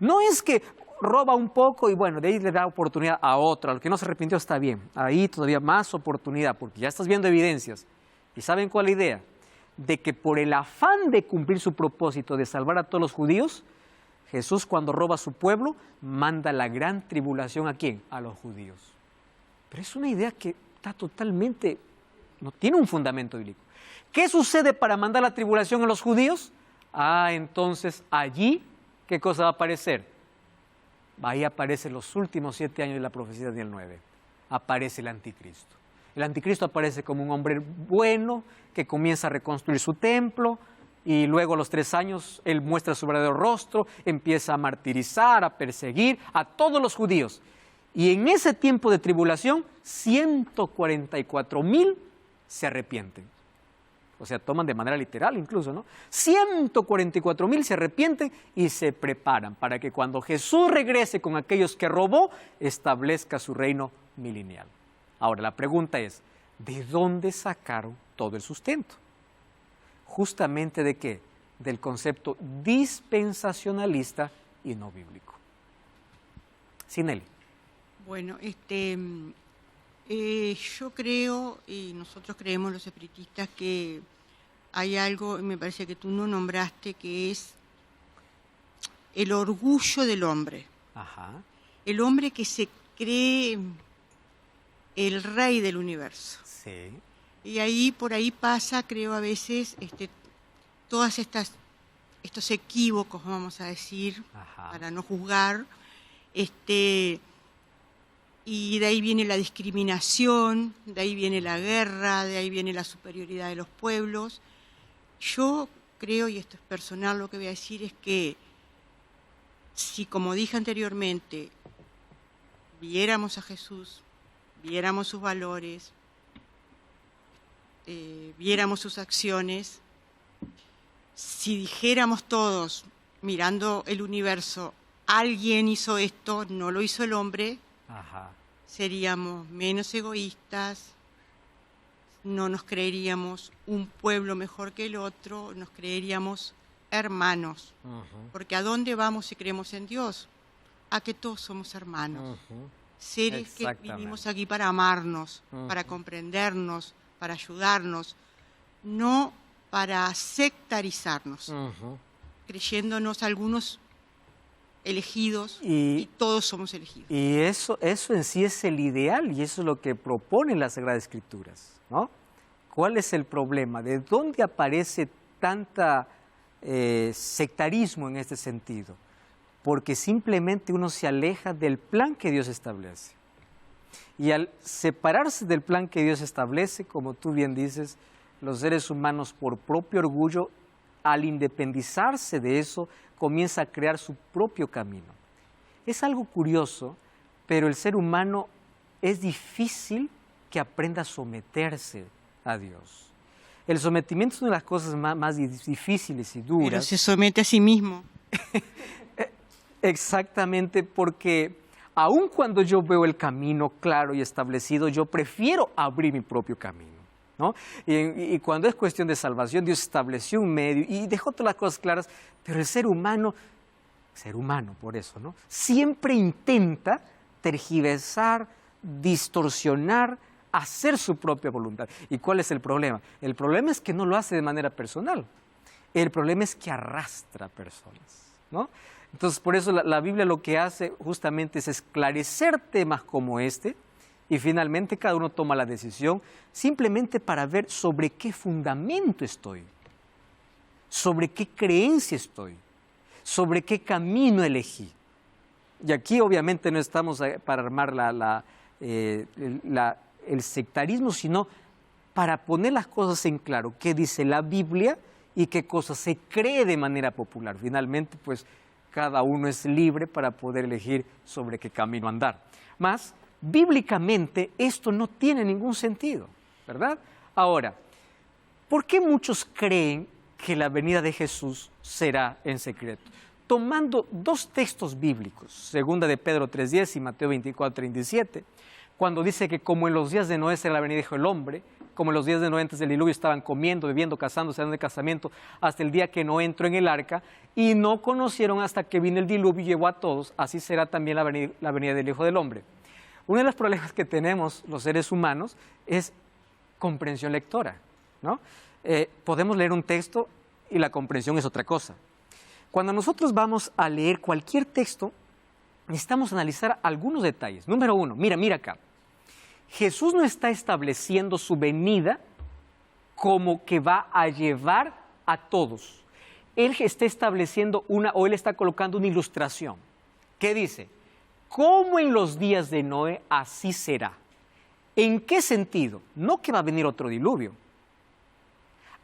No es que roba un poco y bueno, de ahí le da oportunidad a otro. Al que no se arrepintió está bien. Ahí todavía más oportunidad porque ya estás viendo evidencias. ¿Y saben cuál es la idea? De que por el afán de cumplir su propósito de salvar a todos los judíos, Jesús cuando roba a su pueblo manda la gran tribulación ¿a quién? A los judíos. Pero es una idea que está totalmente, no tiene un fundamento bíblico. ¿Qué sucede para mandar la tribulación a los judíos? Entonces allí, ¿qué cosa va a aparecer? Ahí aparecen los últimos 7 años de la profecía de Daniel 9. Aparece el anticristo. El anticristo aparece como un hombre bueno que comienza a reconstruir su templo y luego a los 3 años él muestra su verdadero rostro, empieza a martirizar, a perseguir a todos los judíos. Y en ese tiempo de tribulación, 144,000 se arrepienten. O sea, toman de manera literal incluso, ¿no? 144,000 se arrepienten y se preparan para que cuando Jesús regrese con aquellos que robó, establezca su reino milenial. Ahora, la pregunta es, ¿de dónde sacaron todo el sustento? Justamente ¿de qué? Del concepto dispensacionalista y no bíblico. Sineli. Bueno, yo creo, y nosotros creemos los espiritistas, que hay algo, me parece que tú no nombraste, que es el orgullo del hombre. Ajá. El hombre que se cree el Rey del universo. Sí. Y ahí, por ahí pasa, creo, a veces, todas estos equívocos, vamos a decir, Ajá. para no juzgar, y de ahí viene la discriminación, de ahí viene la guerra, de ahí viene la superioridad de los pueblos. Yo creo, y esto es personal lo que voy a decir, es que si, como dije anteriormente, viéramos a Jesús, viéramos sus valores, viéramos sus acciones, si dijéramos todos, mirando el universo, alguien hizo esto, no lo hizo el hombre, Ajá. seríamos menos egoístas, no nos creeríamos un pueblo mejor que el otro, nos creeríamos hermanos. Porque ¿a dónde vamos si creemos en Dios? A que todos somos hermanos. Seres que vinimos aquí para amarnos, para comprendernos, para ayudarnos, no para sectarizarnos, creyéndonos algunos elegidos y todos somos elegidos. Y eso en sí es el ideal y eso es lo que proponen las Sagradas Escrituras, ¿no? ¿Cuál es el problema? ¿De dónde aparece tanta sectarismo en este sentido? Porque simplemente uno se aleja del plan que Dios establece. Y al separarse del plan que Dios establece, como tú bien dices, los seres humanos por propio orgullo, al independizarse de eso, comienza a crear su propio camino. Es algo curioso, pero el ser humano es difícil que aprenda a someterse a Dios. El sometimiento es una de las cosas más difíciles y duras. Pero se somete a sí mismo. Exactamente, porque aun cuando yo veo el camino claro y establecido, yo prefiero abrir mi propio camino, ¿no? Y cuando es cuestión de salvación, Dios estableció un medio y dejó todas las cosas claras, pero el ser humano por eso, ¿no? Siempre intenta tergiversar, distorsionar, hacer su propia voluntad. ¿Y cuál es el problema? El problema es que no lo hace de manera personal. El problema es que arrastra personas, ¿no? Entonces, por eso la Biblia lo que hace justamente es esclarecer temas como este y finalmente cada uno toma la decisión simplemente para ver sobre qué fundamento estoy, sobre qué creencia estoy, sobre qué camino elegí. Y aquí obviamente no estamos para armar el sectarismo, sino para poner las cosas en claro, qué dice la Biblia y qué cosas se cree de manera popular. Finalmente, pues, cada uno es libre para poder elegir sobre qué camino andar. Mas, bíblicamente, esto no tiene ningún sentido, ¿verdad? Ahora, ¿por qué muchos creen que la venida de Jesús será en secreto? Tomando dos textos bíblicos, segunda de Pedro 3:10 y Mateo 24:37, cuando dice que como en los días de Noé será la venida del Hijo del Hombre, como en los días de Noé antes del diluvio estaban comiendo, bebiendo, casándose, dando de casamiento, hasta el día que Noé entró en el arca, y no conocieron hasta que vino el diluvio y llevó a todos, así será también la venida del Hijo del Hombre. Uno de los problemas que tenemos los seres humanos es comprensión lectora, ¿no? Podemos leer un texto y la comprensión es otra cosa. Cuando nosotros vamos a leer cualquier texto, necesitamos analizar algunos detalles. Número uno, mira acá. Jesús no está estableciendo su venida como que va a llevar a todos. Él está estableciendo él está colocando una ilustración. ¿Qué dice? Como en los días de Noé, así será. ¿En qué sentido? No que va a venir otro diluvio.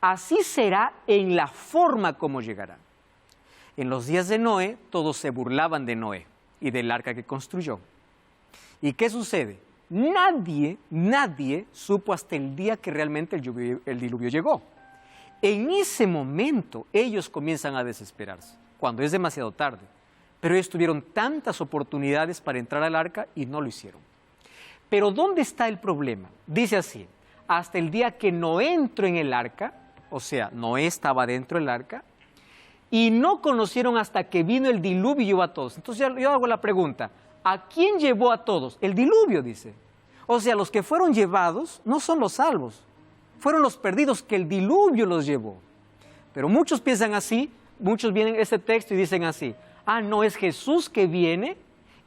Así será en la forma como llegará. En los días de Noé, todos se burlaban de Noé y del arca que construyó. ¿Y qué sucede? Nadie supo hasta el día que realmente el diluvio llegó. En ese momento ellos comienzan a desesperarse, cuando es demasiado tarde. Pero ellos tuvieron tantas oportunidades para entrar al arca y no lo hicieron. Pero ¿dónde está el problema? Dice así, hasta el día que Noé entró en el arca, o sea, Noé estaba dentro del arca, y no conocieron hasta que vino el diluvio y llevó a todos. Entonces yo hago la pregunta, ¿a quién llevó a todos? El diluvio, dice. O sea, los que fueron llevados no son los salvos, fueron los perdidos que el diluvio los llevó. Pero muchos piensan así, muchos vienen a ese texto y dicen así, no, es Jesús que viene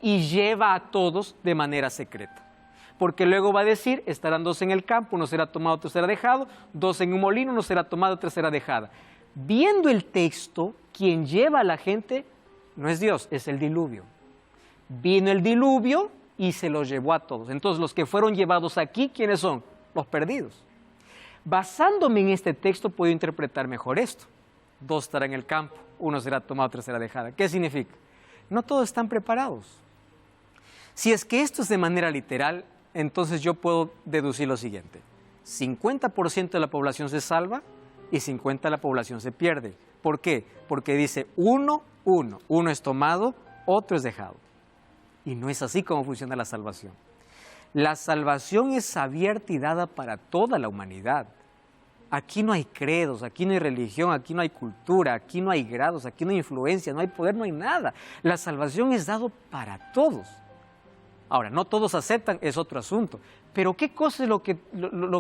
y lleva a todos de manera secreta. porque luego va a decir, estarán 2 en el campo, uno será tomado, otro será dejado, 2 en un molino, uno será tomado, otra será dejada. Viendo el texto, quien lleva a la gente no es Dios, es el diluvio. Vino el diluvio y se los llevó a todos. Entonces, los que fueron llevados aquí, ¿quiénes son? Los perdidos. Basándome en este texto, puedo interpretar mejor esto. 2 estarán en el campo, uno será tomado, otra será dejada. ¿Qué significa? No todos están preparados. Si es que esto es de manera literal, entonces yo puedo deducir lo siguiente. 50% de la población se salva y 50% de la población se pierde. ¿Por qué? Porque dice uno es tomado, otro es dejado. Y no es así como funciona la salvación. La salvación es abierta y dada para toda la humanidad. Aquí no hay credos, aquí no hay religión, aquí no hay cultura, aquí no hay grados, aquí no hay influencia, no hay poder, no hay nada. La salvación es dado para todos. Ahora, no todos aceptan, es otro asunto. Pero ¿qué cosa es lo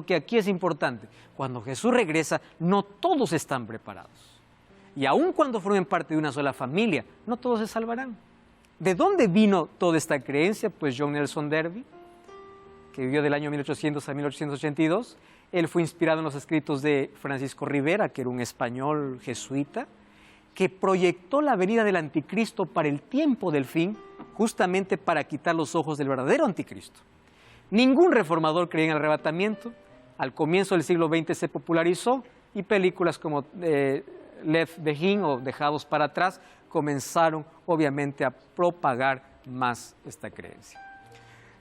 que aquí es importante? Cuando Jesús regresa, no todos están preparados. Y aun cuando formen parte de una sola familia, no todos se salvarán. ¿De dónde vino toda esta creencia? Pues John Nelson Darby, que vivió del año 1800 a 1882, él fue inspirado en los escritos de Francisco Rivera, que era un español jesuita, que proyectó la venida del anticristo para el tiempo del fin, justamente para quitar los ojos del verdadero anticristo. Ningún reformador creía en el arrebatamiento. Al comienzo del siglo XX se popularizó y películas como Left Behind o Dejados para atrás comenzaron obviamente a propagar más esta creencia.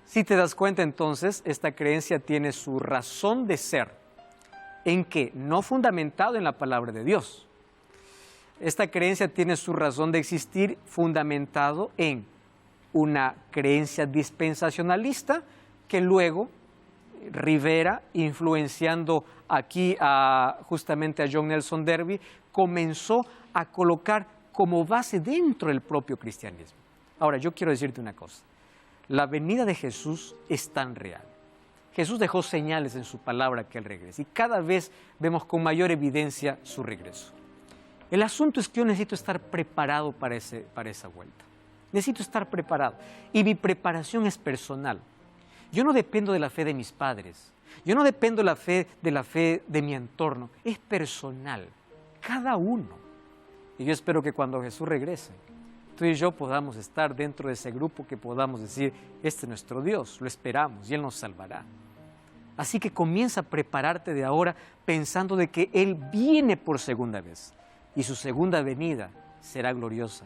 Si te das cuenta entonces, esta creencia tiene su razón de ser, ¿en qué? No fundamentado en la palabra de Dios. Esta creencia tiene su razón de existir fundamentado en una creencia dispensacionalista que luego Rivera, influenciando aquí justamente a John Nelson Darby, comenzó a colocar como base dentro del propio cristianismo. Ahora, yo quiero decirte una cosa. La venida de Jesús es tan real. Jesús dejó señales en su palabra que Él regresa y cada vez vemos con mayor evidencia su regreso. El asunto es que yo necesito estar preparado para esa vuelta. Necesito estar preparado y mi preparación es personal. Yo no dependo de la fe de mis padres, yo no dependo de la fe de mi entorno, es personal, cada uno. Y yo espero que cuando Jesús regrese, tú y yo podamos estar dentro de ese grupo que podamos decir, este es nuestro Dios, lo esperamos y Él nos salvará. Así que comienza a prepararte de ahora pensando de que Él viene por segunda vez y su segunda venida será gloriosa.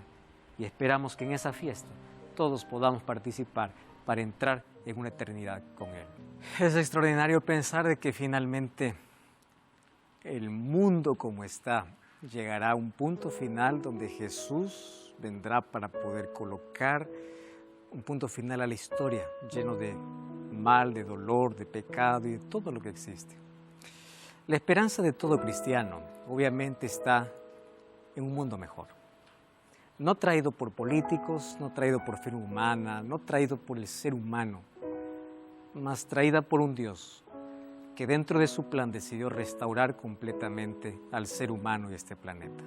Y esperamos que en esa fiesta todos podamos participar para entrar en una eternidad con Él. Es extraordinario pensar de que finalmente el mundo como está llegará a un punto final donde Jesús vendrá para poder colocar un punto final a la historia, lleno de mal, de dolor, de pecado y de todo lo que existe. La esperanza de todo cristiano obviamente está en un mundo mejor. No traído por políticos, no traído por fe humana, no traído por el ser humano, mas traída por un Dios que dentro de su plan decidió restaurar completamente al ser humano y este planeta.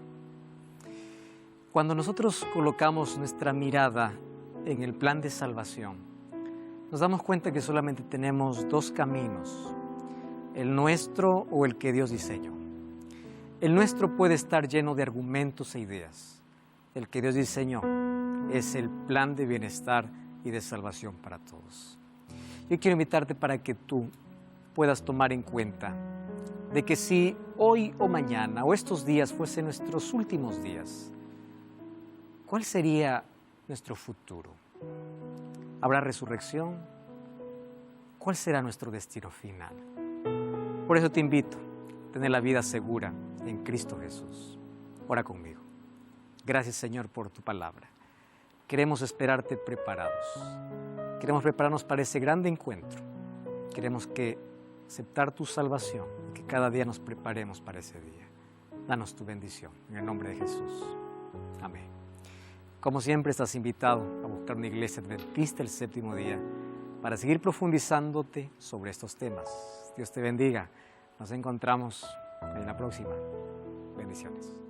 Cuando nosotros colocamos nuestra mirada en el plan de salvación, nos damos cuenta que solamente tenemos 2 caminos, el nuestro o el que Dios diseñó. El nuestro puede estar lleno de argumentos e ideas. El que Dios diseñó es el plan de bienestar y de salvación para todos. Yo quiero invitarte para que tú puedas tomar en cuenta de que si hoy o mañana o estos días fuesen nuestros últimos días, ¿cuál sería nuestro futuro? ¿Habrá resurrección? ¿Cuál será nuestro destino final? Por eso te invito a tener la vida segura en Cristo Jesús. Ora conmigo. Gracias, Señor, por tu palabra. Queremos esperarte preparados. Queremos prepararnos para ese grande encuentro. Queremos aceptar tu salvación y que cada día nos preparemos para ese día. Danos tu bendición, en el nombre de Jesús. Amén. Como siempre, estás invitado a buscar una iglesia adventista el 7º día para seguir profundizándote sobre estos temas. Dios te bendiga. Nos encontramos en la próxima. Bendiciones.